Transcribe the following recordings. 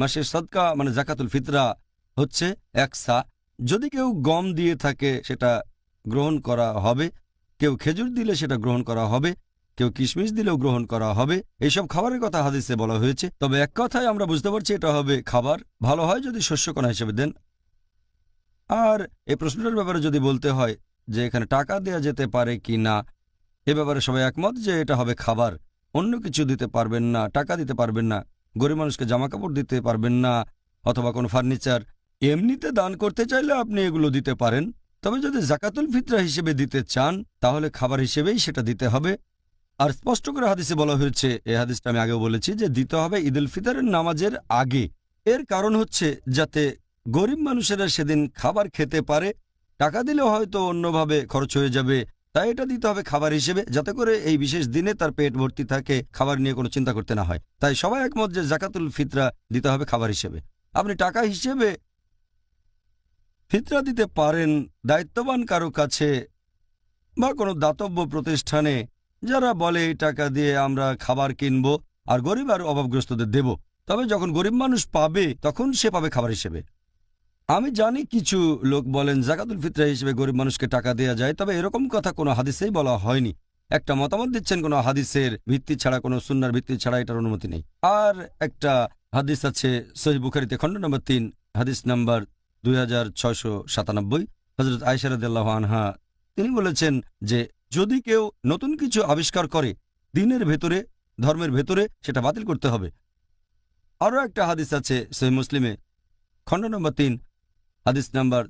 মাসের সদকা মানে জাকাতুল ফিতরা হচ্ছে 1 সা। যদি কেউ গম দিয়ে থাকে সেটা গ্রহণ করা হবে, কেউ খেজুর দিলে সেটা গ্রহণ করা হবে, কেউ কিশমিশ দিলেও গ্রহণ করা হবে। এইসব খাবারের কথা হাদিসে বলা হয়েছে। তবে এক কথায় আমরা বুঝতে পারছি এটা হবে খাবার। ভালো হয় যদি শস্যকণা হিসেবে দেন। আর এই প্রশ্নটার ব্যাপারে যদি বলতে হয় যে এখানে টাকা দেওয়া যেতে পারে কি না, এ ব্যাপারে সবাই একমত যে এটা হবে খাবার। অন্য কিছু দিতে পারবেন না, টাকা দিতে পারবেন না, গরিব মানুষকে জামা কাপড় দিতে পারবেন না, অথবা কোনো ফার্নিচার। এমনিতে দান করতে চাইলে আপনি এগুলো দিতে পারেন। তবে যদি জাকাতুল ফিতরা হিসেবে দিতে চান তাহলে খাবার হিসেবেই সেটা দিতে হবে। আর স্পষ্ট করে হাদিসে বলা হয়েছে, এই হাদিসটা আমি আগেও বলেছি, যে দিতে হবে ঈদুল ফিতরের নামাজের আগে। এর কারণ হচ্ছে যাতে গরিব মানুষেরা সেদিন খাবার খেতে পারে। টাকা দিলেও হয়তো অন্যভাবে খরচ হয়ে যাবে, তাই এটা দিতে হবে খাবার হিসেবে, যাতে করে এই বিশেষ দিনে তার পেট ভর্তি থাকে, খাবার নিয়ে কোনো চিন্তা করতে না হয়। তাই সবাই একমত যে জাকাতুল ফিতরা দিতে হবে খাবার হিসেবে। আপনি টাকা হিসেবে ফিতরা দিতে পারেন দায়িত্ববান কারো কাছে বা কোনো দাতব্য প্রতিষ্ঠানে, যারা বলে এই টাকা দিয়ে আমরা খাবার কিনব আর গরিব আর অভাবগ্রস্তদের দেব। তবে যখন গরিব মানুষ পাবে তখন সে পাবে খাবার হিসেবে। আমি জানি কিছু লোক বলেন জাকাতুল ফিতরা হিসেবে গরিব মানুষকে টাকা দেওয়া যায়, তবে এরকম কথা কোনো হাদিসেই বলা হয়নি। একটা মতামত দিচ্ছেন কোনো হাদিসের ভিত্তি ছাড়া, কোনো সুন্নার ভিত্তি ছাড়া, এটার অনুমতি নেই। আর একটা হাদিস আছে সহিহ বুখারীতে, খণ্ড নম্বর 3, হাদিস নাম্বার 2697। হযরত আয়েশা রাদিয়াল্লাহু আনহা তিনি বলেছেন যে যদি কেউ নতুন কিছু আবিষ্কার করে দ্বীনের ভেতরে, ধর্মের ভেতরে, সেটা বাতিল করতে হবে। আরও একটা হাদিস আছে সহিহ মুসলিমে, খণ্ড নম্বর 3, হাদিস নাম্বার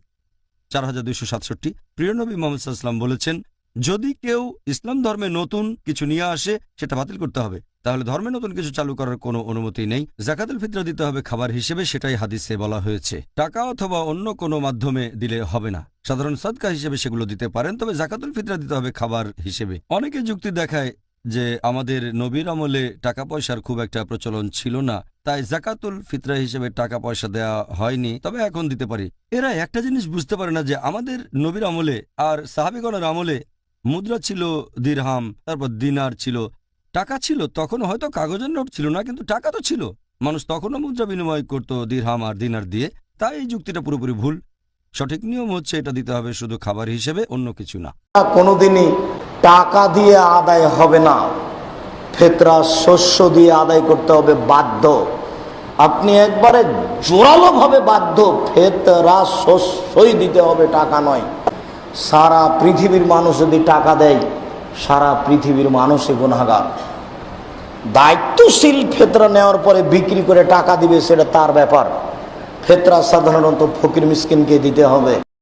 4267। প্রিয় নবী মুহাম্মদ সাল্লাল্লাহু আলাইহি ওয়াসাল্লাম বলেছেন, যদি কেউ ইসলাম ধর্মে নতুন কিছু নিয়ে আসে সেটা বাতিল করতে হবে, তাহলে ধর্মে নতুন কিছু চালু করার কোনো অনুমতি নেই। জাকাতুল ফিতরা দিতে হবে খাবার হিসেবে, সেটাই হাদিসে বলা হয়েছে। টাকা অথবা অন্য কোনো মাধ্যমে দিলে হবে না। সাধারণ সদকা হিসেবে সেগুলো দিতে পারেন, তবে জাকাতুল ফিতরা দিতে হবে খাবার হিসেবে। অনেকে যুক্তি দেখায় যে আমাদের নবীর আমলে টাকা পয়সার খুব একটা প্রচলন ছিল না, তাই জাকাতুল ফিতরা হিসেবে টাকা পয়সা দেওয়া হয়নি, তবে এখন দিতে পারি। এরা একটা জিনিস বুঝতে পারে না যে আমাদের নবীর আমলে আর সাহাবীগণের আমলে মুদ্রা ছিল দিরহাম, তারপর দিনার ছিল, টাকা ছিল। তখন হয়তো কাগজের নোট ছিল না, কিন্তু টাকা তো ছিল। মানুষ তখনও মুদ্রা বিনিময় করত দিরহাম আর দিনার দিয়ে। তাই এই যুক্তিটা পুরোপুরি ভুল। সঠিক নিয়ম হচ্ছে এটা দিতে হবে শুধু খাবার হিসেবে, অন্য কিছু না। কোনোদিনই টাকা দিয়ে আদায় হবে না, ফিতরা শস্য দিয়ে আদায় করতে হবে বাধ্য। আপনি একবারে জোরালো ভাবে বাধ্য, ফিতরা শস্যই দিতে হবে, টাকা নয়। সারা পৃথিবীর মানুষ যদি টাকা দেয়, সারা পৃথিবীর মানুষই গুনাহগার। দায়িত্বশীল ফিতরা নেওয়ার পরে বিক্রি করে টাকা দিবে সেটা তার ব্যাপার। ফিতরা সাধারণত ফকির মিসকিনকে দিতে হবে।